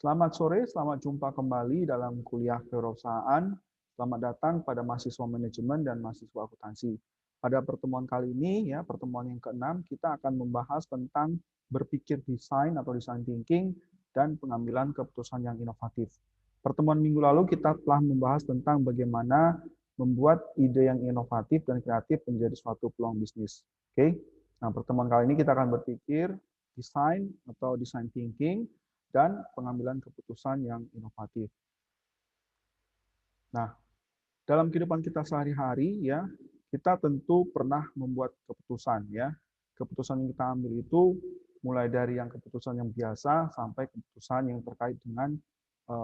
Selamat sore, selamat jumpa kembali dalam kuliah kewirausahaan. Selamat datang pada mahasiswa manajemen dan mahasiswa akuntansi. Pada pertemuan kali ini, ya pertemuan yang ke-6, kita akan membahas tentang berpikir desain atau design thinking dan pengambilan keputusan yang inovatif. Pertemuan minggu lalu kita telah membahas tentang bagaimana membuat ide yang inovatif dan kreatif menjadi suatu peluang bisnis. Oke. Nah, pertemuan kali ini kita akan berpikir desain atau design thinking dan pengambilan keputusan yang inovatif. Nah, dalam kehidupan kita sehari-hari ya, kita tentu pernah membuat keputusan ya. Keputusan yang kita ambil itu mulai dari yang keputusan yang biasa sampai keputusan yang terkait dengan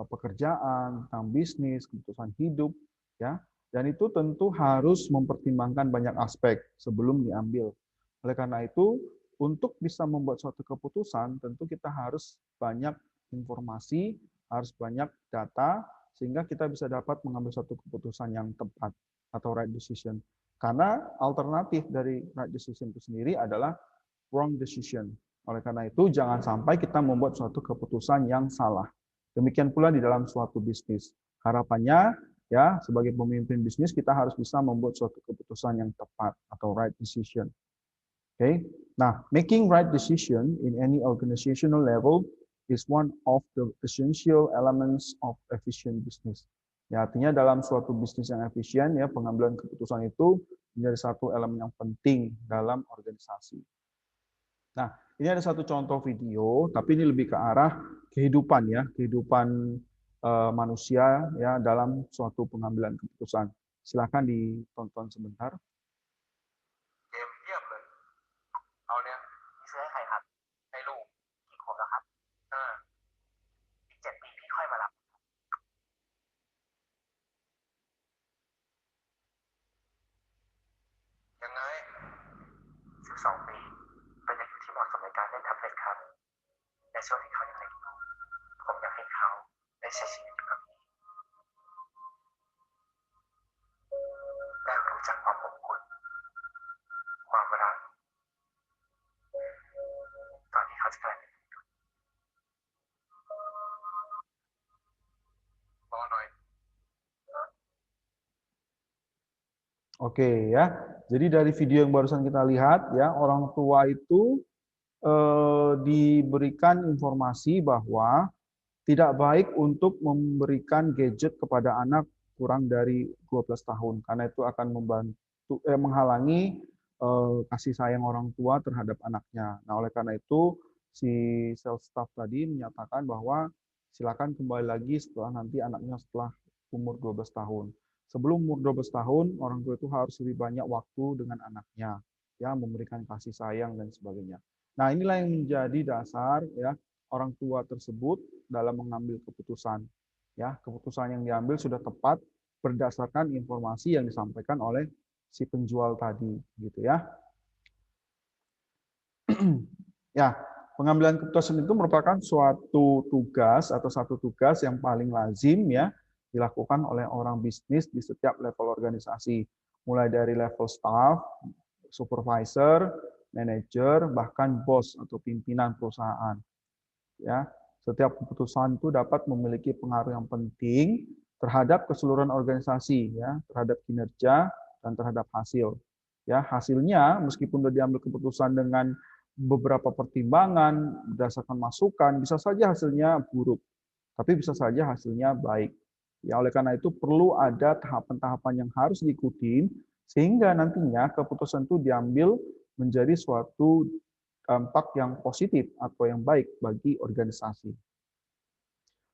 pekerjaan, tentang bisnis, keputusan hidup ya. Dan itu tentu harus mempertimbangkan banyak aspek sebelum diambil. Oleh karena itu, untuk bisa membuat suatu keputusan, tentu kita harus banyak informasi, harus banyak data, sehingga kita bisa dapat mengambil suatu keputusan yang tepat atau right decision. Karena alternatif dari right decision itu sendiri adalah wrong decision. Oleh karena itu, jangan sampai kita membuat suatu keputusan yang salah. Demikian pula di dalam suatu bisnis. Harapannya, ya sebagai pemimpin bisnis, kita harus bisa membuat suatu keputusan yang tepat atau right decision. Okay. Nah, making right decision in any organizational level is one of the essential elements of efficient business. Ya, artinya dalam suatu bisnis yang efisien, ya pengambilan keputusan itu menjadi satu elemen yang penting dalam organisasi. Nah, ini ada satu contoh video, tapi ini lebih ke arah kehidupan ya, kehidupan manusia ya dalam suatu pengambilan keputusan. Silakan ditonton sebentar. เกมเยี่ยมเลย เอาเนี่ยพี่ซื้อให้ใครครับ ให้ลูก กี่ขวบแล้วครับ อีก 7 ปีพี่ค่อยมารับ ยังไง 12 ปี เป็นอายุที่เหมาะสมในการเล่นแท็บเล็ตครับ ในช่วงที่เขายังเล็กอยู่ ผมอยากให้เขาได้ใช้ชีวิตอยู่กับพี่ได้รู้จักความอบอุ่น ความรัก ตอนที่เขาจะกลายเป็นรอหน่อย Oke ya, jadi dari video yang barusan kita lihat ya, orang tua itu diberikan informasi bahwa tidak baik untuk memberikan gadget kepada anak kurang dari 12 tahun, karena itu akan menghalangi kasih sayang orang tua terhadap anaknya. Nah, oleh karena itu si sales staff tadi menyatakan bahwa silakan kembali lagi setelah nanti anaknya setelah umur 12 tahun. Sebelum umur 12 tahun, orang tua itu harus lebih banyak waktu dengan anaknya, ya, memberikan kasih sayang dan sebagainya. Nah, inilah yang menjadi dasar ya orang tua tersebut dalam mengambil keputusan. Ya, keputusan yang diambil sudah tepat berdasarkan informasi yang disampaikan oleh si penjual tadi, gitu ya. Ya, pengambilan keputusan itu merupakan suatu tugas atau satu tugas yang paling lazim ya dilakukan oleh orang bisnis di setiap level organisasi, mulai dari level staff, supervisor, manajer, bahkan bos atau pimpinan perusahaan. Ya, setiap keputusan itu dapat memiliki pengaruh yang penting terhadap keseluruhan organisasi, ya, terhadap kinerja dan terhadap hasil. Ya, hasilnya meskipun sudah diambil keputusan dengan beberapa pertimbangan berdasarkan masukan, bisa saja hasilnya buruk, tapi bisa saja hasilnya baik. Ya, oleh karena itu perlu ada tahapan-tahapan yang harus diikuti sehingga nantinya keputusan itu diambil menjadi suatu dampak yang positif atau yang baik bagi organisasi.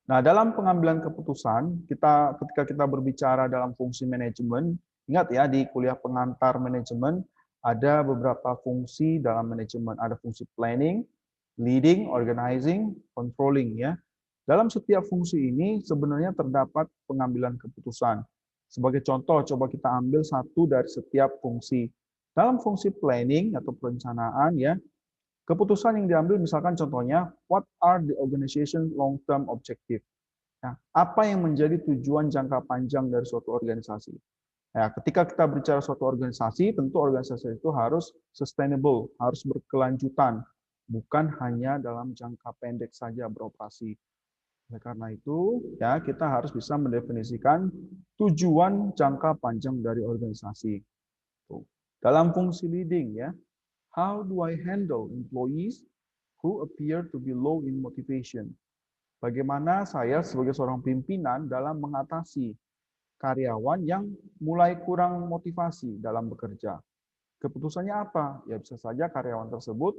Nah, dalam pengambilan keputusan, ketika kita berbicara dalam fungsi manajemen, ingat ya di kuliah pengantar manajemen ada beberapa fungsi dalam manajemen, ada fungsi planning, leading, organizing, controlling ya. Dalam setiap fungsi ini sebenarnya terdapat pengambilan keputusan. Sebagai contoh, coba kita ambil satu dari setiap fungsi. Dalam fungsi planning atau perencanaan ya, keputusan yang diambil misalkan contohnya, what are the organization long-term objective? Nah, apa yang menjadi tujuan jangka panjang dari suatu organisasi? Ya, ketika kita bicara suatu organisasi, tentu organisasi itu harus sustainable, harus berkelanjutan, bukan hanya dalam jangka pendek saja beroperasi. Oleh karena itu, ya kita harus bisa mendefinisikan tujuan jangka panjang dari organisasi. Dalam fungsi leading, ya, how do I handle employees who appear to be low in motivation? Bagaimana saya sebagai seorang pimpinan dalam mengatasi karyawan yang mulai kurang motivasi dalam bekerja? Keputusannya apa? Ya bisa saja karyawan tersebut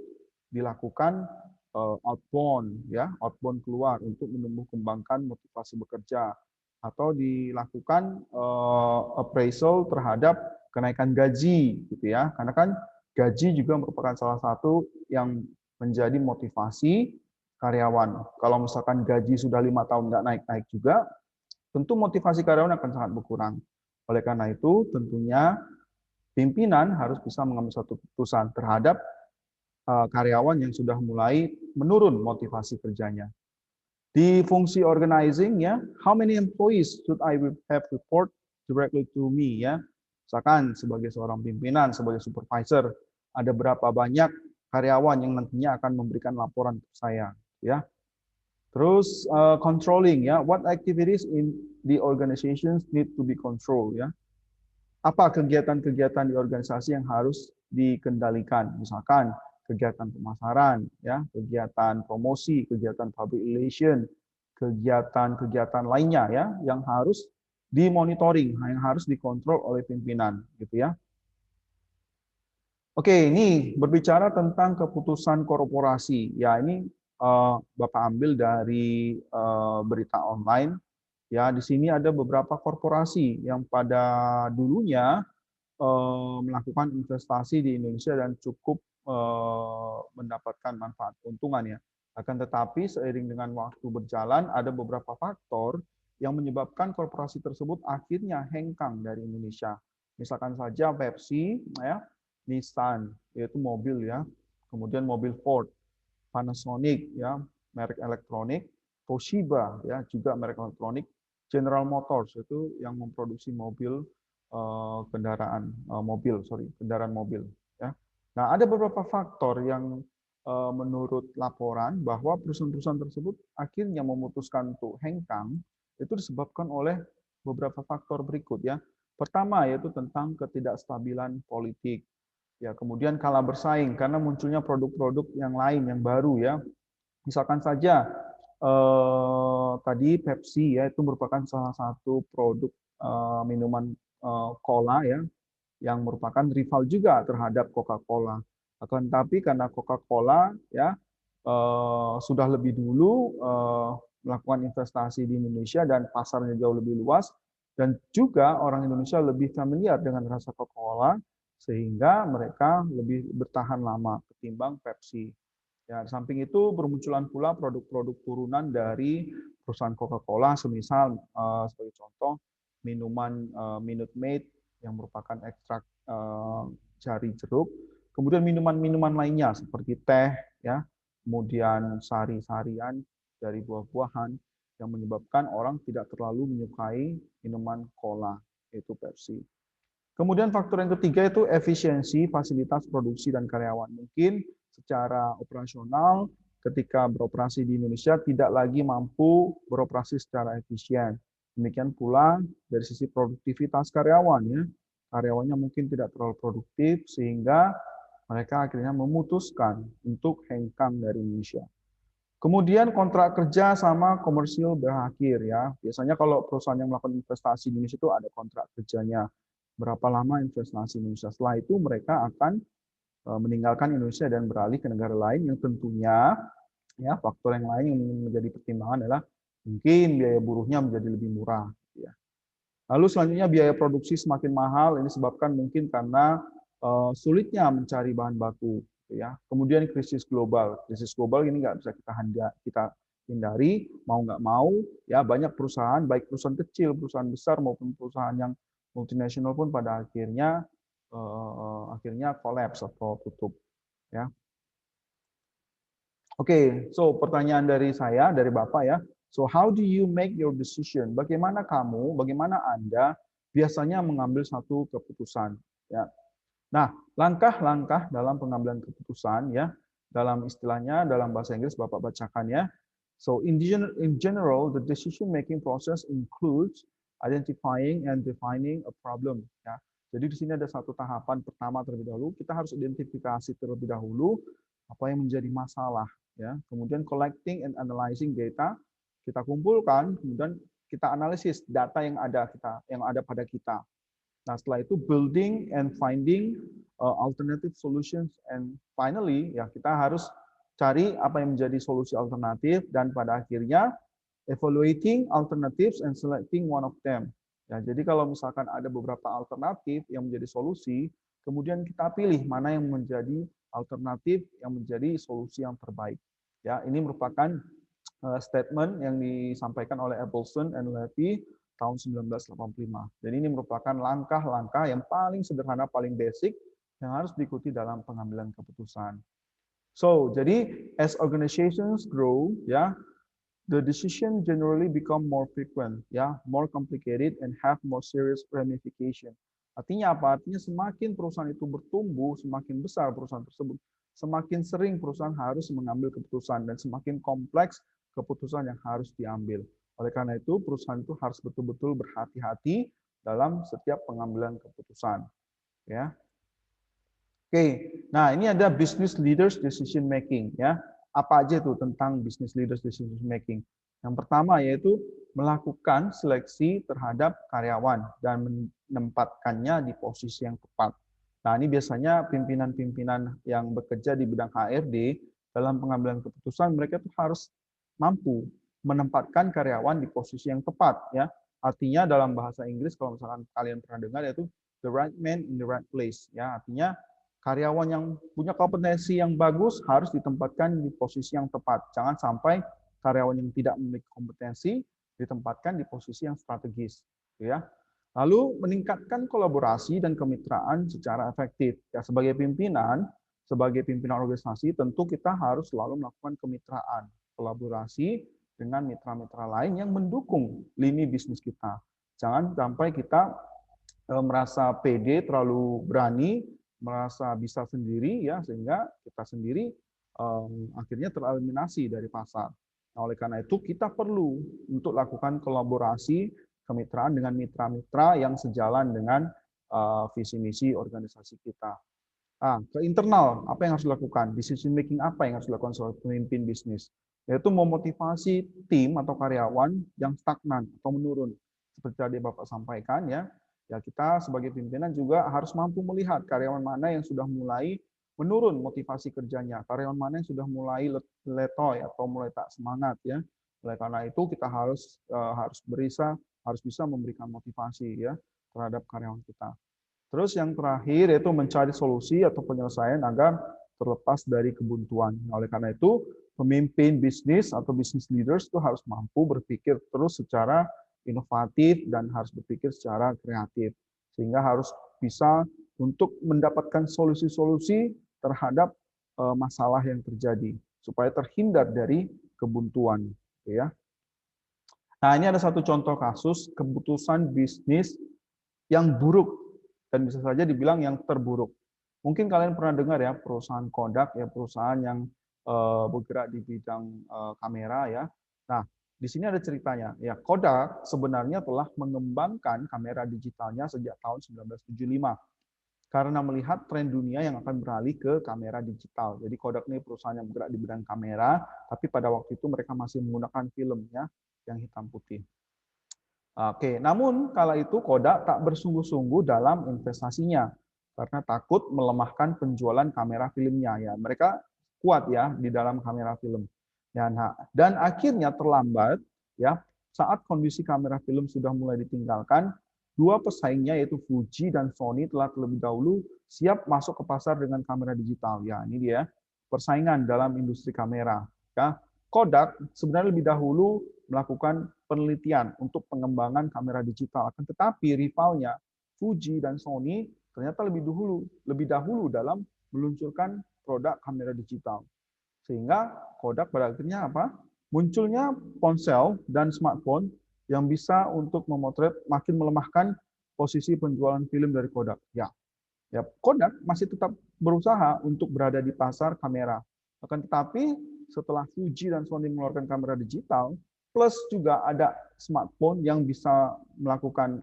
dilakukan outbound, ya, outbound keluar untuk menumbuh kembangkan motivasi bekerja, atau dilakukan appraisal terhadap kenaikan gaji, gitu ya. Karena kan gaji juga merupakan salah satu yang menjadi motivasi karyawan. Kalau misalkan gaji sudah 5 tahun nggak naik-naik juga, tentu motivasi karyawan akan sangat berkurang. Oleh karena itu, tentunya pimpinan harus bisa mengambil satu keputusan terhadap karyawan yang sudah mulai menurun motivasi kerjanya. Di fungsi organizing, ya, how many employees should I have report directly to me, ya. Misalkan sebagai seorang pimpinan, sebagai supervisor, ada berapa banyak karyawan yang nantinya akan memberikan laporan ke saya, ya. Terus controlling, ya, what activities in the organizations need to be controlled, ya. Apa kegiatan-kegiatan di organisasi yang harus dikendalikan? Misalkan kegiatan pemasaran, ya, kegiatan promosi, kegiatan public relation, kegiatan-kegiatan lainnya, ya, yang harus dimonitoring, yang harus dikontrol oleh pimpinan, gitu ya. Oke, ini berbicara tentang keputusan korporasi. Ya, ini Bapak ambil dari berita online. Ya, di sini ada beberapa korporasi yang pada dulunya melakukan investasi di Indonesia dan cukup mendapatkan manfaat keuntungan, ya. Akan tetapi seiring dengan waktu berjalan ada beberapa faktor yang menyebabkan korporasi tersebut akhirnya hengkang dari Indonesia. Misalkan saja Pepsi, ya, Nissan, yaitu mobil, ya, kemudian mobil Ford, Panasonic, ya, merek elektronik, Toshiba, ya, juga merek elektronik, General Motors itu yang memproduksi mobil kendaraan mobil, ya. Nah, ada beberapa faktor yang menurut laporan bahwa perusahaan-perusahaan tersebut akhirnya memutuskan untuk hengkang itu disebabkan oleh beberapa faktor berikut, ya. Pertama yaitu tentang ketidakstabilan politik. Ya, kemudian kalah bersaing karena munculnya produk-produk yang lain yang baru, ya. Misalkan saja tadi Pepsi, ya, itu merupakan salah satu produk minuman cola, ya, yang merupakan rival juga terhadap Coca-Cola. Akan tetapi karena Coca-Cola, ya, sudah lebih dulu melakukan investasi di Indonesia dan pasarnya jauh lebih luas, dan juga orang Indonesia lebih familiar dengan rasa Coca-Cola sehingga mereka lebih bertahan lama ketimbang Pepsi. Ya, di samping itu bermunculan pula produk-produk turunan dari perusahaan Coca-Cola, semisal sebagai contoh minuman Minute Maid yang merupakan ekstrak jari jeruk, kemudian minuman-minuman lainnya seperti teh, ya, kemudian sari-sarian dari buah-buahan yang menyebabkan orang tidak terlalu menyukai minuman cola, yaitu Pepsi. Kemudian faktor yang ketiga itu efisiensi fasilitas produksi dan karyawan. Mungkin secara operasional ketika beroperasi di Indonesia tidak lagi mampu beroperasi secara efisien. Demikian pula dari sisi produktivitas karyawan, ya. Karyawannya mungkin tidak terlalu produktif sehingga mereka akhirnya memutuskan untuk hengkang dari Indonesia. Kemudian kontrak kerja sama komersil berakhir, ya. Biasanya kalau perusahaan yang melakukan investasi di Indonesia itu ada kontrak kerjanya. Berapa lama investasi Indonesia. Setelah itu mereka akan meninggalkan Indonesia dan beralih ke negara lain yang tentunya, ya, faktor yang lain yang menjadi pertimbangan adalah mungkin biaya buruhnya menjadi lebih murah, ya. Lalu selanjutnya biaya produksi semakin mahal, ini disebabkan mungkin karena sulitnya mencari bahan baku, ya. Kemudian krisis global ini nggak bisa kita hindari, mau nggak mau, ya, banyak perusahaan, baik perusahaan kecil, perusahaan besar maupun perusahaan yang multinasional pun pada akhirnya kolaps atau tutup, ya. Oke, so pertanyaan dari saya, dari Bapak, ya. So how do you make your decision? Bagaimana Anda biasanya mengambil satu keputusan, ya. Nah, langkah-langkah dalam pengambilan keputusan, ya, dalam istilahnya dalam bahasa Inggris Bapak bacakan, ya. So in general, the decision-making process includes identifying and defining a problem. Ya. Jadi di sini ada satu tahapan pertama terlebih dahulu, kita harus identifikasi terlebih dahulu apa yang menjadi masalah. Ya. Kemudian collecting and analyzing data, kita kumpulkan, kemudian kita analisis data yang ada pada kita. Nah, setelah itu building and finding alternative solutions, and finally ya kita harus cari apa yang menjadi solusi alternatif, dan pada akhirnya evaluating alternatives and selecting one of them. Ya, jadi kalau misalkan ada beberapa alternatif yang menjadi solusi, kemudian kita pilih mana yang menjadi alternatif yang menjadi solusi yang terbaik. Ya, ini merupakan statement yang disampaikan oleh Appleton and Levy tahun 1985. Jadi ini merupakan langkah-langkah yang paling sederhana, paling basic yang harus diikuti dalam pengambilan keputusan. So, jadi as organizations grow, ya, the decision generally become more frequent, ya, more complicated and have more serious ramification. Artinya apa? Artinya semakin perusahaan itu bertumbuh, semakin besar perusahaan tersebut, semakin sering perusahaan harus mengambil keputusan dan semakin kompleks keputusan yang harus diambil. Oleh karena itu, perusahaan itu harus betul-betul berhati-hati dalam setiap pengambilan keputusan. Ya. Oke, nah ini ada business leaders decision making. Ya. Apa aja itu tentang business leaders decision making? Yang pertama yaitu melakukan seleksi terhadap karyawan dan menempatkannya di posisi yang tepat. Nah, ini biasanya pimpinan-pimpinan yang bekerja di bidang HRD dalam pengambilan keputusan, mereka tuh harus mampu menempatkan karyawan di posisi yang tepat, ya. Artinya dalam bahasa Inggris kalau misalkan kalian pernah dengar yaitu the right man in the right place, ya. Artinya karyawan yang punya kompetensi yang bagus harus ditempatkan di posisi yang tepat. Jangan sampai karyawan yang tidak memiliki kompetensi ditempatkan di posisi yang strategis, ya. Lalu meningkatkan kolaborasi dan kemitraan secara efektif. Ya, sebagai pimpinan organisasi tentu kita harus selalu melakukan kemitraan, kolaborasi dengan mitra-mitra lain yang mendukung lini bisnis kita. Jangan sampai kita merasa pede, terlalu berani, merasa bisa sendiri, ya, sehingga kita sendiri akhirnya tereliminasi dari pasar. Nah, oleh karena itu kita perlu untuk lakukan kolaborasi, kemitraan dengan mitra-mitra yang sejalan dengan visi misi organisasi kita. Ke internal, apa yang harus dilakukan? Decision making apa yang harus dilakukan sebagai pemimpin bisnis? Yaitu memotivasi tim atau karyawan yang stagnan atau menurun. Seperti tadi Bapak sampaikan, ya kita sebagai pimpinan juga harus mampu melihat karyawan mana yang sudah mulai menurun motivasi kerjanya, karyawan mana yang sudah mulai letoy atau mulai tak semangat, ya. Oleh karena itu kita harus bisa memberikan motivasi, ya, terhadap karyawan kita. Terus yang terakhir yaitu mencari solusi atau penyelesaian agar terlepas dari kebuntuan. Oleh karena itu, pemimpin bisnis atau business leaders itu harus mampu berpikir terus secara inovatif dan harus berpikir secara kreatif. Sehingga harus bisa untuk mendapatkan solusi-solusi terhadap masalah yang terjadi supaya terhindar dari kebuntuan, ya. Nah, ini ada satu contoh kasus keputusan bisnis yang buruk dan bisa saja dibilang yang terburuk. Mungkin kalian pernah dengar ya perusahaan Kodak, ya, perusahaan yang bergerak di bidang kamera, ya. Nah, di sini ada ceritanya. Ya, Kodak sebenarnya telah mengembangkan kamera digitalnya sejak tahun 1975 karena melihat tren dunia yang akan beralih ke kamera digital. Jadi Kodak ini perusahaan yang bergerak di bidang kamera, tapi pada waktu itu mereka masih menggunakan film, ya, yang hitam putih. Oke, namun kala itu Kodak tak bersungguh-sungguh dalam investasinya karena takut melemahkan penjualan kamera filmnya. Ya, mereka kuat, ya, di dalam kamera film. Dan akhirnya terlambat, ya, saat kondisi kamera film sudah mulai ditinggalkan, dua pesaingnya yaitu Fuji dan Sony telah terlebih dahulu siap masuk ke pasar dengan kamera digital. Ya, ini dia persaingan dalam industri kamera. Ya, Kodak sebenarnya lebih dahulu melakukan penelitian untuk pengembangan kamera digital, akan tetapi rivalnya Fuji dan Sony ternyata lebih dahulu dalam meluncurkan produk kamera digital. Sehingga Kodak pada akhirnya apa? Munculnya ponsel dan smartphone yang bisa untuk memotret makin melemahkan posisi penjualan film dari Kodak. Ya, Kodak masih tetap berusaha untuk berada di pasar kamera. Akan tetapi setelah Fuji dan Sony mengeluarkan kamera digital, plus juga ada smartphone yang bisa melakukan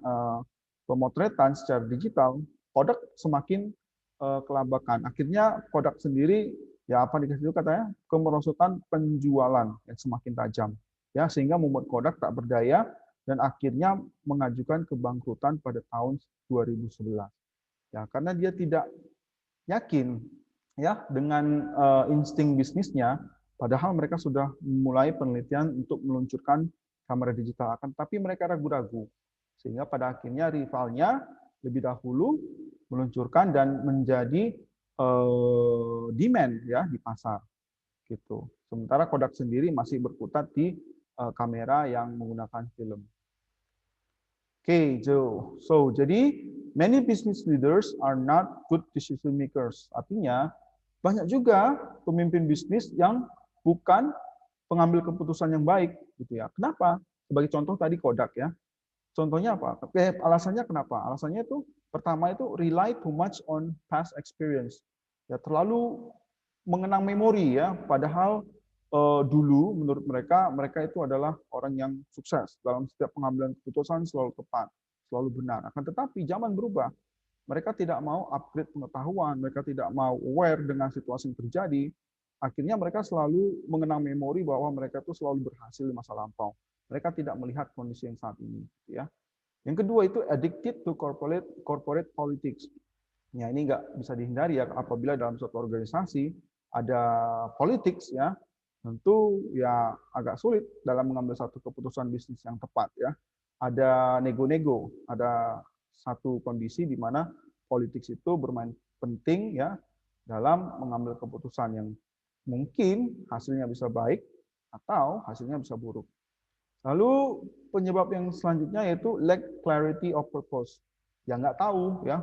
pemotretan secara digital, Kodak semakin kelabakan. Akhirnya Kodak sendiri ya apa dikasih itu katanya kemerosotan penjualan yang semakin tajam, ya sehingga membuat Kodak tak berdaya dan akhirnya mengajukan kebangkrutan pada tahun 2011. Ya, karena dia tidak yakin ya dengan insting bisnisnya, padahal mereka sudah mulai penelitian untuk meluncurkan kamera digital, akan tapi mereka ragu-ragu sehingga pada akhirnya rivalnya lebih dahulu meluncurkan dan menjadi demand ya di pasar gitu. Sementara Kodak sendiri masih berkutat di kamera yang menggunakan film. Oke, Joe. So, jadi many business leaders are not good decision makers. Artinya, banyak juga pemimpin bisnis yang bukan pengambil keputusan yang baik, gitu ya. Kenapa? Sebagai contoh tadi Kodak ya. Contohnya apa? Alasannya kenapa? Alasannya itu pertama itu rely too much on past experience. Ya, terlalu mengenang memori ya, padahal dulu menurut mereka itu adalah orang yang sukses dalam setiap pengambilan keputusan selalu tepat, selalu benar. Akan tetapi zaman berubah, mereka tidak mau upgrade pengetahuan, mereka tidak mau aware dengan situasi yang terjadi. Akhirnya mereka selalu mengenang memori bahwa mereka itu selalu berhasil di masa lampau. Mereka tidak melihat kondisi yang saat ini, ya. Yang kedua itu addicted to corporate politics. Ya, ini nggak bisa dihindari ya apabila dalam suatu organisasi ada politics ya, tentu ya agak sulit dalam mengambil satu keputusan bisnis yang tepat ya. Ada nego-nego, ada satu kondisi di mana politics itu bermain penting ya dalam mengambil keputusan yang mungkin hasilnya bisa baik atau hasilnya bisa buruk. Lalu penyebab yang selanjutnya yaitu lack clarity of purpose. Ya nggak tahu ya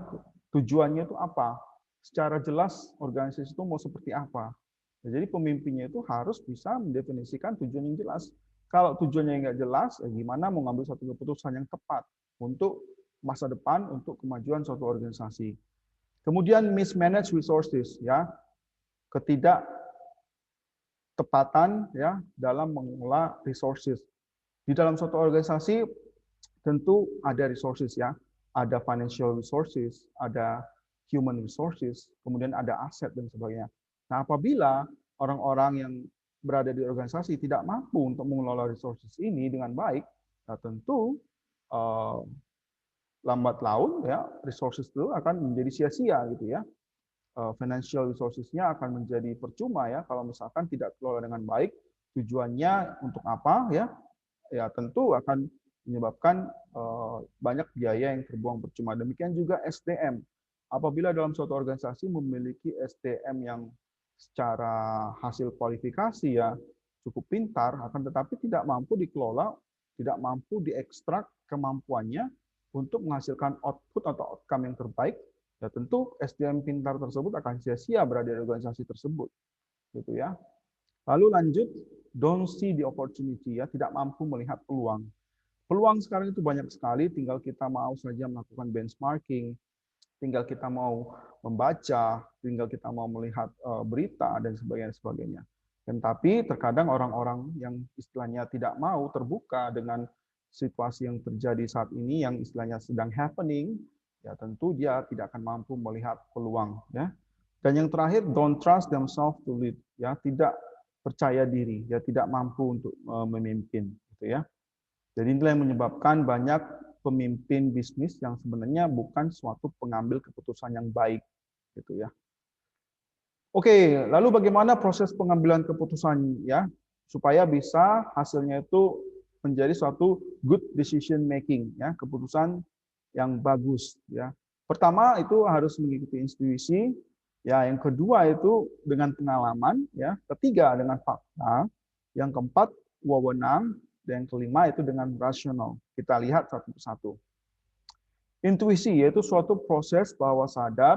tujuannya itu apa. Secara jelas organisasi itu mau seperti apa. Ya, jadi pemimpinnya itu harus bisa mendefinisikan tujuan yang jelas. Kalau tujuannya nggak jelas, ya gimana mau ngambil satu keputusan yang tepat untuk masa depan, untuk kemajuan suatu organisasi. Kemudian mismanage resources, ya ketidaktepatan ya dalam mengelola resources. Di dalam suatu organisasi tentu ada resources ya, ada financial resources, ada human resources, kemudian ada aset dan sebagainya. Nah, apabila orang-orang yang berada di organisasi tidak mampu untuk mengelola resources ini dengan baik, nah tentu lambat laun ya resources itu akan menjadi sia-sia gitu ya. Financial resources-nya akan menjadi percuma ya kalau misalkan tidak kelola dengan baik. Tujuannya untuk apa ya? Ya tentu akan menyebabkan banyak biaya yang terbuang percuma. Demikian juga SDM. Apabila dalam suatu organisasi memiliki SDM yang secara hasil kualifikasi ya cukup pintar, akan tetapi tidak mampu dikelola, tidak mampu diekstrak kemampuannya untuk menghasilkan output atau outcome yang terbaik, ya tentu SDM pintar tersebut akan sia-sia berada di organisasi tersebut, gitu ya. Lalu lanjut, don't see the opportunity ya, tidak mampu melihat peluang. Peluang sekarang itu banyak sekali, tinggal kita mau saja melakukan benchmarking, tinggal kita mau membaca, tinggal kita mau melihat berita dan sebagainya. Dan tapi terkadang orang-orang yang istilahnya tidak mau terbuka dengan situasi yang terjadi saat ini yang istilahnya sedang happening, ya tentu dia tidak akan mampu melihat peluang ya. Dan yang terakhir, don't trust themselves to lead ya, tidak percaya diri, ya tidak mampu untuk memimpin gitu ya. Jadi inilah yang menyebabkan banyak pemimpin bisnis yang sebenarnya bukan suatu pengambil keputusan yang baik gitu ya. Oke, lalu bagaimana proses pengambilan keputusan ya supaya bisa hasilnya itu menjadi suatu good decision making ya, keputusan yang bagus ya. Pertama itu harus mengikuti intuisi, ya yang kedua itu dengan pengalaman ya, ketiga dengan fakta, yang keempat wewenang, dan yang kelima itu dengan rasional. Kita lihat satu persatu. Intuisi yaitu suatu proses bawah sadar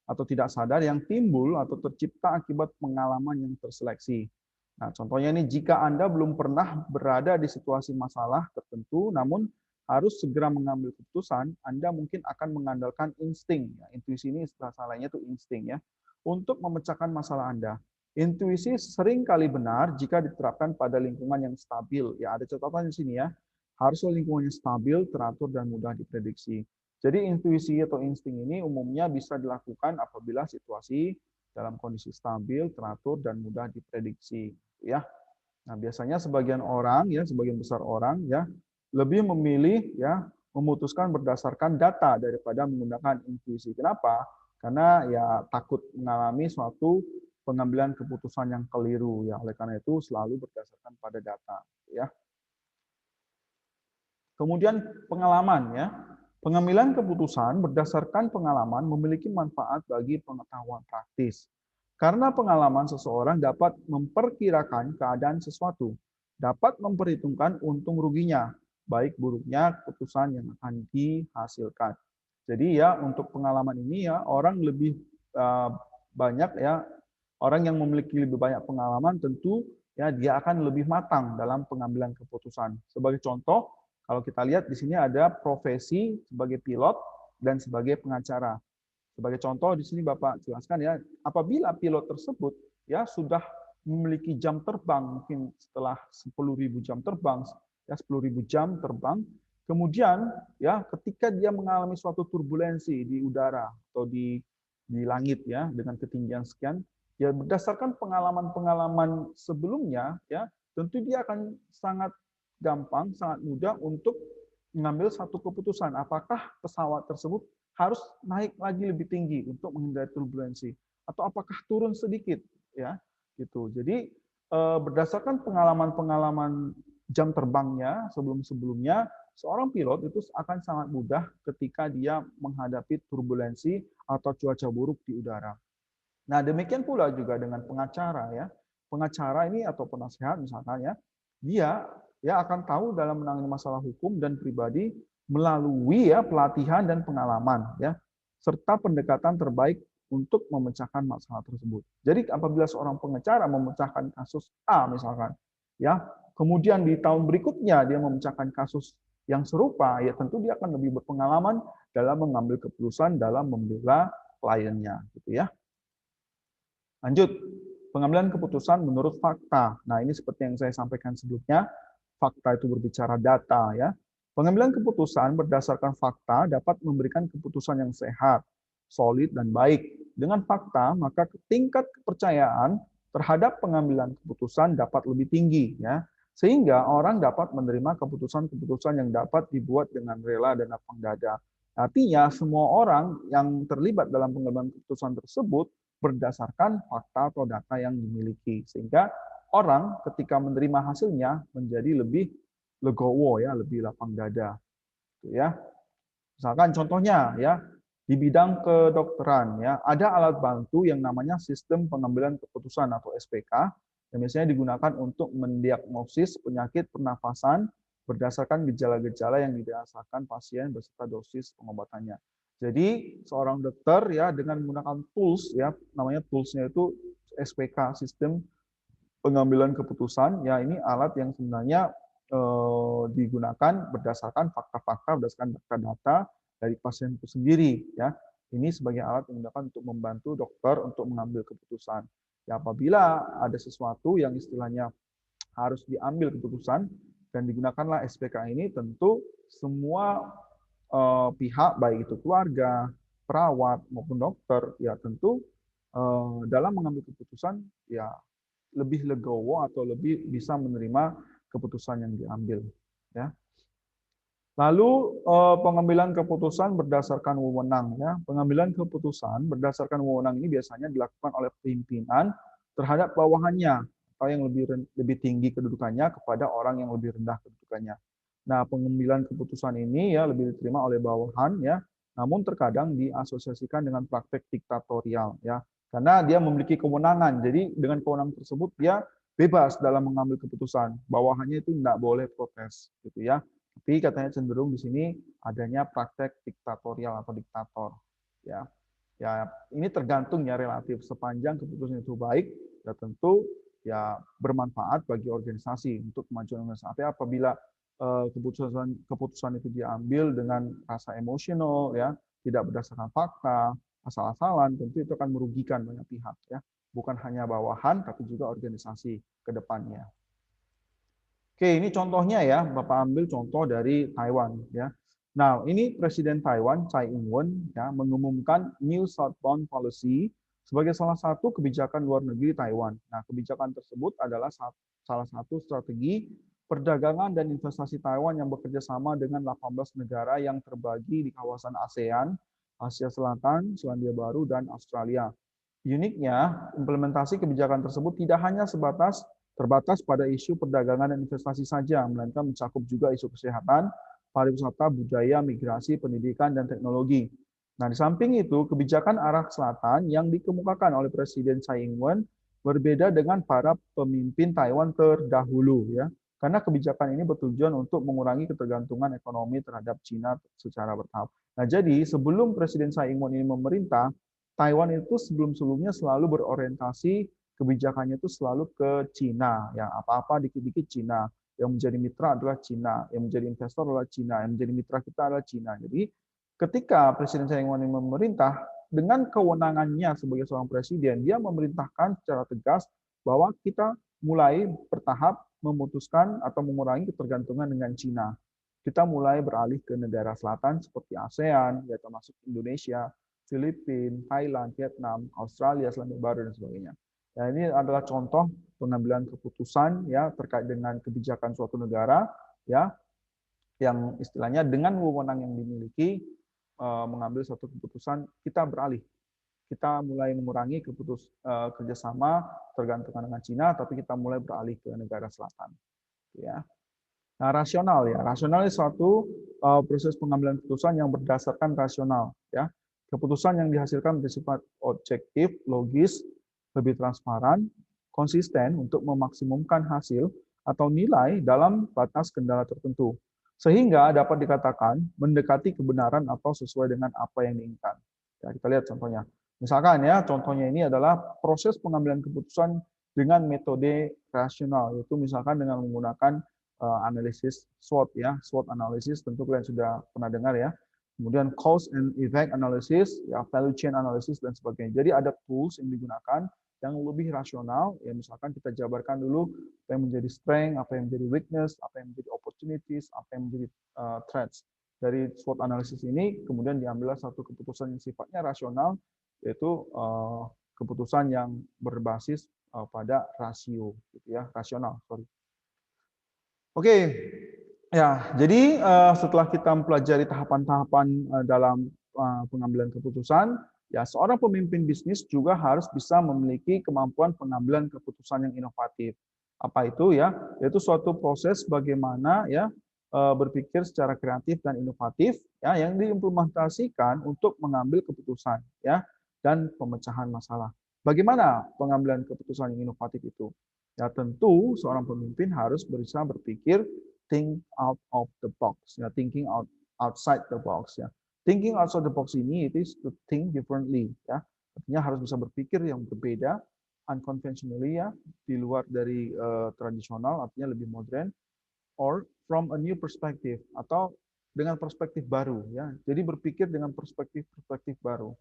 atau tidak sadar yang timbul atau tercipta akibat pengalaman yang terseleksi. Nah, contohnya ini jika Anda belum pernah berada di situasi masalah tertentu, namun harus segera mengambil keputusan, Anda mungkin akan mengandalkan insting. Ya, intuisi ini istilah salahnya itu insting ya, untuk memecahkan masalah Anda. Intuisi sering kali benar jika diterapkan pada lingkungan yang stabil. Ya, ada catatan di sini ya. Harusnya lingkungannya stabil, teratur, dan mudah diprediksi. Jadi intuisi atau insting ini umumnya bisa dilakukan apabila situasi dalam kondisi stabil, teratur, dan mudah diprediksi. Ya, nah biasanya sebagian orang ya, sebagian besar orang ya lebih memilih ya memutuskan berdasarkan data daripada menggunakan intuisi. Kenapa? Karena ya takut mengalami suatu pengambilan keputusan yang keliru ya. Oleh karena itu selalu berdasarkan pada data ya. Kemudian pengalaman ya. Pengambilan keputusan berdasarkan pengalaman memiliki manfaat bagi pengetahuan praktis. Karena pengalaman seseorang dapat memperkirakan keadaan sesuatu, dapat memperhitungkan untung ruginya, baik buruknya keputusan yang akan dihasilkan. Jadi ya untuk pengalaman ini ya orang lebih banyak ya orang yang memiliki lebih banyak pengalaman tentu ya dia akan lebih matang dalam pengambilan keputusan. Sebagai contoh, kalau kita lihat di sini ada profesi sebagai pilot dan sebagai pengacara. Sebagai contoh di sini Bapak jelaskan ya, apabila pilot tersebut ya sudah memiliki jam terbang mungkin setelah 10.000 jam terbang, ya 10.000 jam terbang, kemudian ya ketika dia mengalami suatu turbulensi di udara atau di langit ya dengan ketinggian sekian, ya berdasarkan pengalaman-pengalaman sebelumnya ya tentu dia akan sangat gampang, sangat mudah untuk mengambil satu keputusan apakah pesawat tersebut harus naik lagi lebih tinggi untuk menghindari turbulensi atau apakah turun sedikit ya gitu. Jadi berdasarkan pengalaman-pengalaman jam terbangnya sebelum-sebelumnya seorang pilot itu akan sangat mudah ketika dia menghadapi turbulensi atau cuaca buruk di udara. Nah, demikian pula juga dengan pengacara ya. Pengacara ini atau penasehat misalkan ya, dia akan tahu dalam menangani masalah hukum dan pribadi melalui ya pelatihan dan pengalaman ya serta pendekatan terbaik untuk memecahkan masalah tersebut. Jadi apabila seorang pengacara memecahkan kasus A misalkan ya, kemudian di tahun berikutnya dia memecahkan kasus yang serupa, ya tentu dia akan lebih berpengalaman dalam mengambil keputusan dalam membela kliennya gitu ya. Lanjut, pengambilan keputusan menurut fakta. Nah, ini seperti yang saya sampaikan sebelumnya, fakta itu berbicara data ya. Pengambilan keputusan berdasarkan fakta dapat memberikan keputusan yang sehat, solid dan baik. Dengan fakta, maka tingkat kepercayaan terhadap pengambilan keputusan dapat lebih tinggi ya. Sehingga orang dapat menerima keputusan-keputusan yang dapat dibuat dengan rela dan lapang dada. Artinya, semua orang yang terlibat dalam pengambilan keputusan tersebut berdasarkan fakta atau data yang dimiliki. Sehingga orang ketika menerima hasilnya menjadi lebih legowo ya, lebih lapang dada. Gitu ya. Misalkan contohnya ya, di bidang kedokteran ya, ada alat bantu yang namanya sistem pengambilan keputusan atau SPK yang biasanya digunakan untuk mendiagnosis penyakit pernafasan berdasarkan gejala-gejala yang dirasakan pasien beserta dosis pengobatannya. Jadi seorang dokter ya dengan menggunakan tools ya, namanya toolsnya itu SPK, sistem pengambilan keputusan. Ya ini alat yang sebenarnya digunakan berdasarkan fakta-fakta, berdasarkan data-data dari pasien itu sendiri. Ya ini sebagai alat yang digunakan untuk membantu dokter untuk mengambil keputusan. Ya apabila ada sesuatu yang istilahnya harus diambil keputusan dan digunakanlah SPK ini, tentu semua pihak baik itu keluarga, perawat maupun dokter ya tentu dalam mengambil keputusan ya lebih legowo atau lebih bisa menerima keputusan yang diambil ya. Lalu pengambilan keputusan berdasarkan wewenang ya. Pengambilan keputusan berdasarkan wewenang ini biasanya dilakukan oleh pimpinan terhadap bawahannya atau yang lebih tinggi kedudukannya kepada orang yang lebih rendah kedudukannya. Nah, pengambilan keputusan ini ya lebih diterima oleh bawahan ya, namun terkadang diasosiasikan dengan praktek diktatorial ya. Karena dia memiliki kewenangan. Jadi dengan kewenangan tersebut dia bebas dalam mengambil keputusan. Bawahannya itu tidak boleh protes gitu ya. Tapi katanya cenderung di sini adanya praktek diktatorial atau diktator ya. Ya, ini tergantung ya relatif sepanjang keputusan itu baik ya tentu ya bermanfaat bagi organisasi untuk kemajuan organisasi. Tapi apabila keputusan itu diambil dengan rasa emosional ya, tidak berdasarkan fakta, asal-asalan, tentu itu akan merugikan banyak pihak ya. bukan hanya bawahan, tapi juga organisasi ke depannya. Oke, ini contohnya ya, Bapak ambil contoh dari Taiwan ya. Nah, ini Presiden Taiwan Tsai Ing-wen ya mengumumkan New Southbound Policy sebagai salah satu kebijakan luar negeri Taiwan. Nah, kebijakan tersebut adalah salah satu strategi perdagangan dan investasi Taiwan yang bekerja sama dengan 18 negara yang terbagi di kawasan ASEAN, Asia Selatan, Selandia Baru, dan Australia. Uniknya, implementasi kebijakan tersebut tidak hanya terbatas pada isu perdagangan dan investasi saja, melainkan mencakup juga isu kesehatan, pariwisata, budaya, migrasi, pendidikan, dan teknologi. Nah, di samping itu, kebijakan arah selatan yang dikemukakan oleh Presiden Tsai Ing-wen berbeda dengan para pemimpin Taiwan terdahulu, ya. Karena kebijakan ini bertujuan untuk mengurangi ketergantungan ekonomi terhadap Cina secara bertahap. Nah, jadi sebelum Presiden Tsai Ing-wen ini memerintah, Taiwan itu sebelum-sebelumnya selalu berorientasi kebijakannya itu selalu ke Cina, ya apa-apa dikit-dikit Cina, yang menjadi mitra adalah Cina, yang menjadi investor adalah Cina, yang menjadi mitra kita adalah Cina. Jadi ketika Presiden Tsai Ing-wen memerintah dengan kewenangannya sebagai seorang presiden, dia memerintahkan secara tegas bahwa kita mulai bertahap memutuskan atau mengurangi ketergantungan dengan Cina. Kita mulai beralih ke negara selatan seperti ASEAN, ya termasuk Indonesia, Filipina, Thailand, Vietnam, Australia, Selandia Baru, dan sebagainya. Nah, ini adalah contoh pengambilan keputusan ya terkait dengan kebijakan suatu negara ya yang istilahnya dengan wewenang yang dimiliki mengambil suatu keputusan, kita beralih, kita mulai mengurangi kerjasama tergantungan dengan Cina, tapi kita mulai beralih ke negara selatan. Ya. Nah, rasional ya. Rasional itu suatu proses pengambilan keputusan yang berdasarkan rasional ya. Keputusan yang dihasilkan bersifat objektif, logis, lebih transparan, konsisten untuk memaksimumkan hasil atau nilai dalam batas kendala tertentu. Sehingga dapat dikatakan mendekati kebenaran atau sesuai dengan apa yang diinginkan. Ya, kita lihat contohnya. Misalkan ya, contohnya ini adalah proses pengambilan keputusan dengan metode rasional, yaitu misalkan dengan menggunakan analisis SWOT ya, SWOT analisis tentu kalian sudah pernah dengar ya. Kemudian cause and effect analysis, ya value chain analysis dan sebagainya. Jadi ada tools yang digunakan yang lebih rasional, ya misalkan kita jabarkan dulu apa yang menjadi strength, apa yang menjadi weakness, apa yang menjadi opportunities, apa yang menjadi threats. Dari SWOT analysis ini kemudian diambillah satu keputusan yang sifatnya rasional, yaitu keputusan yang berbasis pada rasio, gitu ya, rasional. Sorry. Oke, ya. Jadi setelah kita mempelajari tahapan-tahapan dalam pengambilan keputusan, ya seorang pemimpin bisnis juga harus bisa memiliki kemampuan pengambilan keputusan yang inovatif. Apa itu ya? Yaitu suatu proses bagaimana ya berpikir secara kreatif dan inovatif ya yang diimplementasikan untuk mengambil keputusan ya dan pemecahan masalah. Bagaimana pengambilan keputusan yang inovatif itu? Ya tentu seorang pemimpin harus berusaha berpikir think out of the box, ya thinking outside the box ya. Thinking outside the box ini it is to think differently ya. Artinya harus bisa berpikir yang berbeda, unconventionally ya, di luar dari tradisional, artinya lebih modern, or from a new perspective atau dengan perspektif baru ya. Jadi berpikir dengan perspektif baru.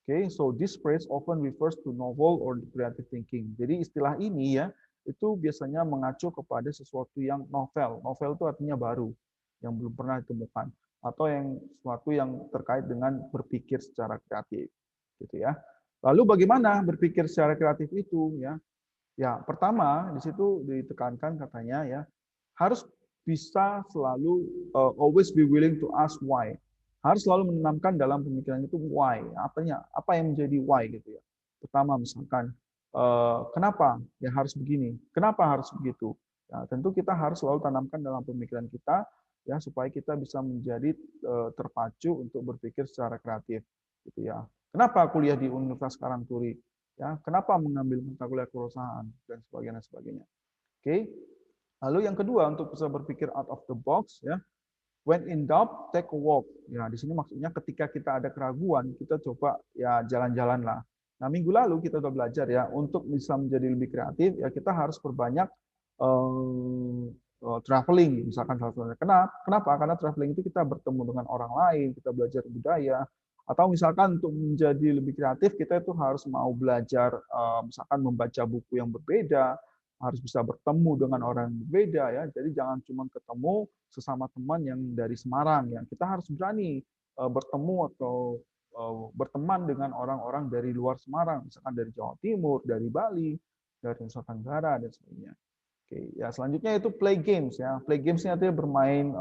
Okay, so this phrase often refers to novel or creative thinking. Jadi istilah ini ya itu biasanya mengacu kepada sesuatu yang novel. Novel itu artinya baru, yang belum pernah ditemukan, atau yang sesuatu yang terkait dengan berpikir secara kreatif, gitu ya. Lalu bagaimana berpikir secara kreatif itu ya? Ya, pertama di situ ditekankan katanya ya harus bisa selalu always be willing to ask why. Harus selalu menanamkan dalam pemikiran itu why, apa yang menjadi why gitu ya. Pertama misalkan kenapa ya harus begini, kenapa harus begitu. Ya, tentu kita harus selalu tanamkan dalam pemikiran kita ya supaya kita bisa menjadi terpacu untuk berpikir secara kreatif gitu ya. Kenapa kuliah di Universitas Karangturi? Ya, kenapa mengambil mata kuliah kewirausahaan dan sebagainya. Oke. Lalu yang kedua untuk bisa berpikir out of the box ya. When in doubt, take a walk. Ya, di sini maksudnya ketika kita ada keraguan, kita coba ya jalan-jalan lah. Nah, minggu lalu kita sudah belajar ya untuk bisa menjadi lebih kreatif ya kita harus perbanyak traveling misalkan salah satunya. Kenapa? Karena traveling itu kita bertemu dengan orang lain, kita belajar budaya, Atau misalkan untuk menjadi lebih kreatif, kita itu harus mau belajar, misalkan membaca buku yang berbeda, harus bisa bertemu dengan orang yang berbeda ya. Jadi jangan cuma ketemu sesama teman yang dari Semarang ya. Kita harus berani bertemu atau berteman dengan orang-orang dari luar Semarang, misalkan dari Jawa Timur, dari Bali, dari Nusa Tenggara dan sebagainya. Oke, ya selanjutnya itu play games ya. Play games ini artinya bermain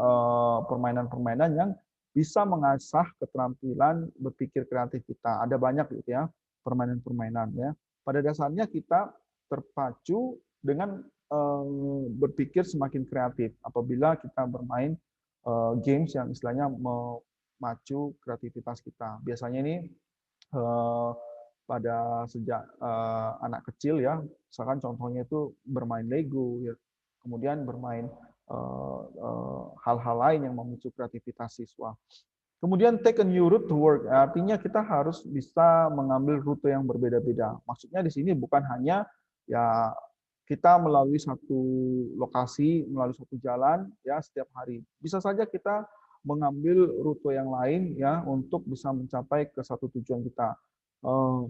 permainan-permainan yang bisa mengasah keterampilan berpikir kreatif kita. Ada banyak gitu ya permainan-permainan ya. Pada dasarnya kita terpacu dengan berpikir semakin kreatif apabila kita bermain games yang istilahnya memacu kreativitas kita. Biasanya ini pada sejak anak kecil ya, misalkan contohnya itu bermain Lego, ya, kemudian bermain hal-hal lain yang memicu kreativitas siswa. Kemudian take a new route to work, artinya kita harus bisa mengambil rute yang berbeda-beda. Maksudnya di sini bukan hanya ya kita melalui satu lokasi, melalui satu jalan ya setiap hari. Bisa saja kita mengambil rute yang lain ya untuk bisa mencapai ke satu tujuan kita.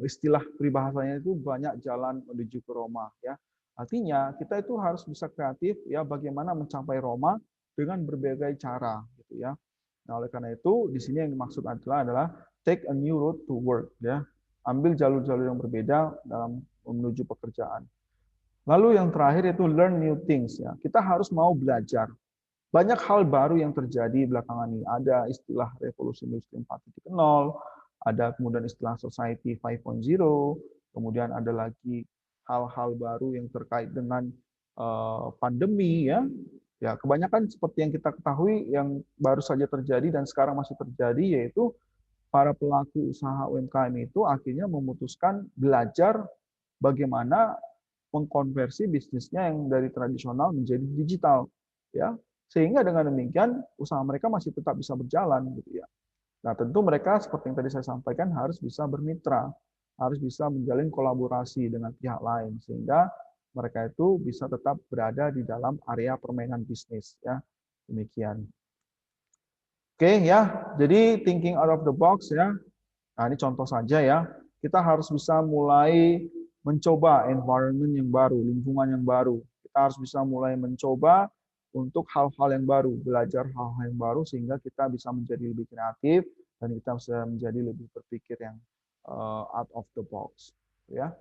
Istilah peribahasanya itu banyak jalan menuju ke Roma ya. Artinya kita itu harus bisa kreatif ya bagaimana mencapai Roma dengan berbagai cara gitu ya. Nah, oleh karena itu di sini yang dimaksud adalah take a new route to work ya. Ambil jalur-jalur yang berbeda dalam menuju pekerjaan. Lalu yang terakhir itu learn new things ya. Kita harus mau belajar. Banyak hal baru yang terjadi belakangan ini. Ada istilah revolusi industri 4.0, ada kemudian istilah society 5.0, kemudian ada lagi hal-hal baru yang terkait dengan pandemi ya. Ya, kebanyakan seperti yang kita ketahui yang baru saja terjadi dan sekarang masih terjadi yaitu para pelaku usaha UMKM itu akhirnya memutuskan belajar bagaimana mengkonversi bisnisnya yang dari tradisional menjadi digital ya. Sehingga dengan demikian usaha mereka masih tetap bisa berjalan gitu ya. Nah, tentu mereka seperti yang tadi saya sampaikan harus bisa bermitra, harus bisa menjalin kolaborasi dengan pihak lain sehingga mereka itu bisa tetap berada di dalam area permainan bisnis ya. Demikian. Oke ya, jadi thinking out of the box ya. Nah, ini contoh saja ya. Kita harus bisa mulai mencoba environment yang baru, lingkungan yang baru. Kita harus bisa mulai mencoba untuk hal-hal yang baru, belajar hal-hal yang baru sehingga kita bisa menjadi lebih kreatif dan kita bisa menjadi lebih berpikir yang out of the box, ya.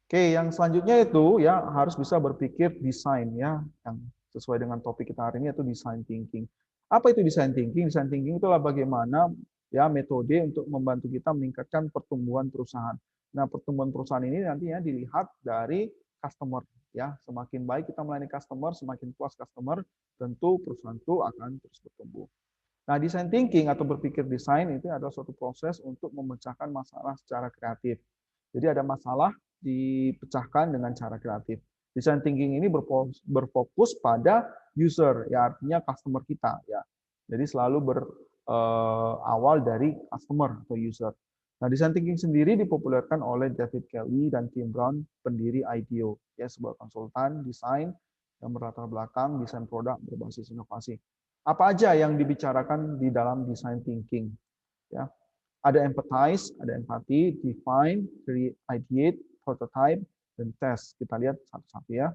Oke, yang selanjutnya itu ya harus bisa berpikir desain ya, yang sesuai dengan topik kita hari ini yaitu design thinking. Apa itu design thinking? Design thinking itulah bagaimana ya metode untuk membantu kita meningkatkan pertumbuhan perusahaan. Nah, pertumbuhan perusahaan ini nantinya dilihat dari customer ya. Semakin baik kita melayani customer, semakin puas customer, tentu perusahaan itu akan terus bertumbuh. Nah, design thinking atau berpikir desain itu adalah suatu proses untuk memecahkan masalah secara kreatif. Jadi ada masalah dipecahkan dengan cara kreatif. Design thinking ini berfokus pada user, ya artinya customer kita, ya. Jadi selalu berawal dari customer atau user. Nah, design thinking sendiri dipopulerkan oleh David Kelly dan Tim Brown, pendiri IDEO, ya sebuah konsultan desain yang berlatar belakang desain produk berbasis inovasi. Apa aja yang dibicarakan di dalam design thinking? Ya, ada empathize, ada empati, define, create, ideate, prototype, dan test. Kita lihat satu-satu ya.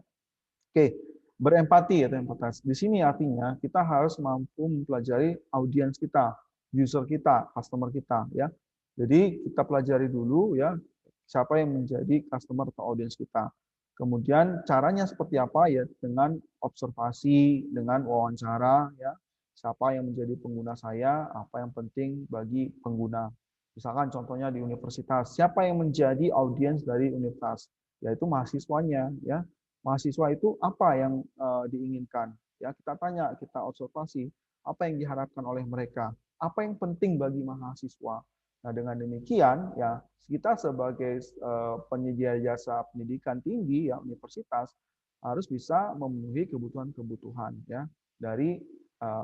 Oke, berempati atau empathize. Di sini artinya kita harus mampu mempelajari audiens kita, user kita, customer kita ya. Jadi kita pelajari dulu ya siapa yang menjadi customer atau audiens kita. Kemudian caranya seperti apa ya dengan observasi, dengan wawancara ya. Siapa yang menjadi pengguna saya, apa yang penting bagi pengguna. Misalkan contohnya di universitas, siapa yang menjadi audiens dari universitas? Yaitu mahasiswanya ya. Mahasiswa itu apa yang diinginkan? Ya, kita tanya, kita observasi apa yang diharapkan oleh mereka, apa yang penting bagi mahasiswa. Nah, dengan demikian ya kita sebagai penyedia jasa pendidikan tinggi ya universitas harus bisa memenuhi kebutuhan-kebutuhan ya dari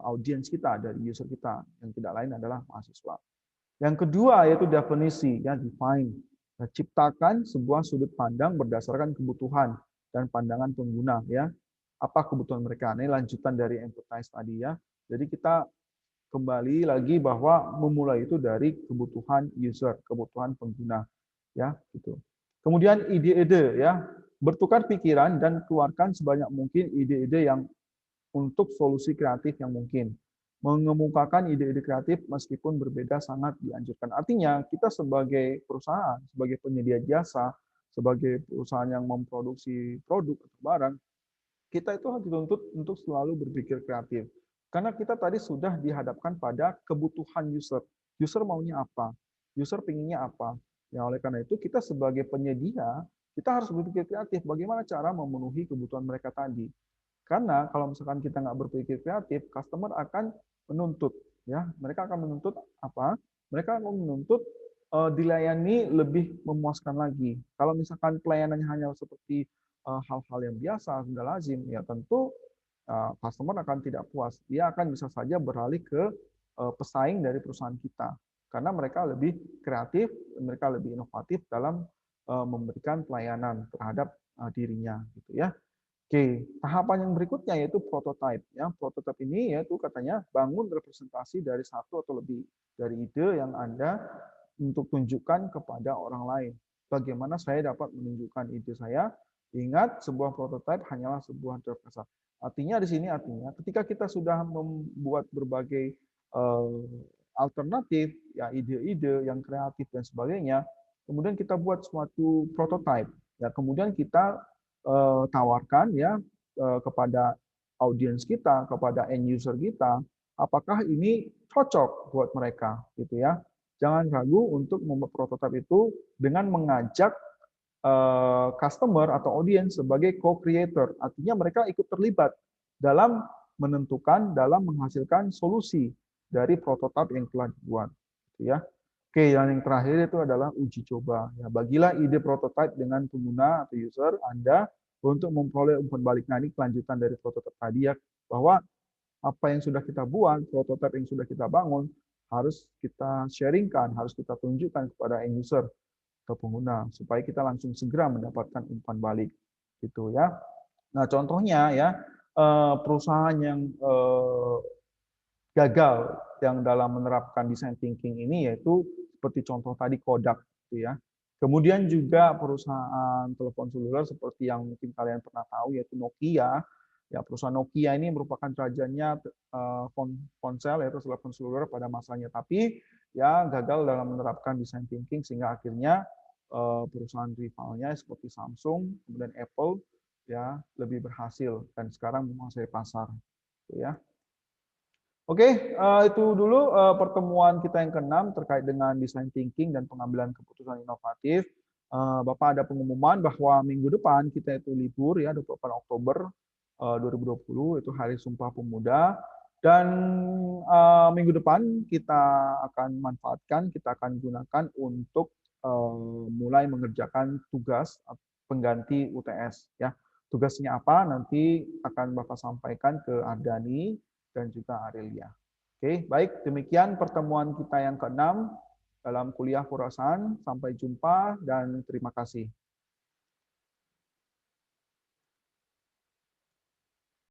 audiens kita, dari user kita yang tidak lain adalah mahasiswa. Yang kedua yaitu definisi ya define. Nah, ciptakan sebuah sudut pandang berdasarkan kebutuhan dan pandangan pengguna ya. Apa kebutuhan mereka? Ini lanjutan dari empathize tadi ya. Jadi kita kembali lagi bahwa memulai itu dari kebutuhan user, kebutuhan pengguna, ya gitu. Kemudian ide-ide ya, bertukar pikiran dan keluarkan sebanyak mungkin ide-ide yang untuk solusi kreatif yang mungkin. Mengemukakan ide-ide kreatif meskipun berbeda sangat dianjurkan. Artinya kita sebagai perusahaan, sebagai penyedia jasa, sebagai perusahaan yang memproduksi produk atau barang, kita itu harus dituntut untuk selalu berpikir kreatif. Karena kita tadi sudah dihadapkan pada kebutuhan user. User maunya apa? User pinginnya apa? Ya, oleh karena itu kita sebagai penyedia, kita harus berpikir kreatif bagaimana cara memenuhi kebutuhan mereka tadi. Karena kalau misalkan kita nggak berpikir kreatif, customer akan menuntut. Ya, mereka akan menuntut apa? Mereka akan menuntut dilayani lebih memuaskan lagi. Kalau misalkan pelayanannya hanya seperti hal-hal yang biasa, sudah lazim, ya tentu customer akan tidak puas. Dia akan bisa saja beralih ke pesaing dari perusahaan kita. Karena mereka lebih kreatif, mereka lebih inovatif dalam memberikan pelayanan terhadap dirinya, gitu ya. Oke, tahapan yang berikutnya yaitu prototype. Ya, prototype ini yaitu katanya bangun representasi dari satu atau lebih dari ide yang Anda untuk tunjukkan kepada orang lain. Bagaimana saya dapat menunjukkan ide saya? Ingat, sebuah prototype hanyalah sebuah draft kasar. Artinya di sini ketika kita sudah membuat berbagai alternatif, ya ide-ide yang kreatif dan sebagainya, kemudian kita buat suatu prototype. Ya, kemudian kita tawarkan ya kepada audiens kita, kepada end user kita, apakah ini cocok buat mereka, gitu ya. Jangan ragu untuk membuat prototipe itu dengan mengajak customer atau audiens sebagai co-creator. Artinya mereka ikut terlibat dalam menentukan, dalam menghasilkan solusi dari prototipe yang telah dibuat. Gitu ya. Oke, dan yang terakhir itu adalah uji coba. Ya, bagilah ide prototipe dengan pengguna atau user Anda untuk memperoleh umpan balik. Nah, ini kelanjutan dari prototipe tadi ya, bahwa apa yang sudah kita buat, prototipe yang sudah kita bangun, harus kita sharingkan, harus kita tunjukkan kepada end user atau pengguna, supaya kita langsung segera mendapatkan umpan balik. Gitu ya. Nah, contohnya ya, perusahaan yang gagal yang dalam menerapkan design thinking ini yaitu seperti contoh tadi Kodak, gitu ya. Kemudian juga perusahaan telepon seluler seperti yang mungkin kalian pernah tahu yaitu Nokia. Ya, perusahaan Nokia ini merupakan rajanya ponsel yaitu telepon seluler pada masanya, tapi ya gagal dalam menerapkan design thinking sehingga akhirnya perusahaan rivalnya seperti Samsung, kemudian Apple ya lebih berhasil dan sekarang menguasai pasar, gitu ya. Oke, itu dulu pertemuan kita yang ke-6 terkait dengan design thinking dan pengambilan keputusan inovatif. Bapak ada pengumuman bahwa minggu depan kita itu libur ya, 24 Oktober 2020 itu Hari Sumpah Pemuda. Dan minggu depan kita akan manfaatkan, kita akan gunakan untuk mulai mengerjakan tugas pengganti UTS ya. Tugasnya apa nanti akan Bapak sampaikan ke Ardani dan juga Arelia. Oke, baik, demikian pertemuan kita yang ke-6 dalam kuliah Khurasan. Sampai jumpa dan terima kasih.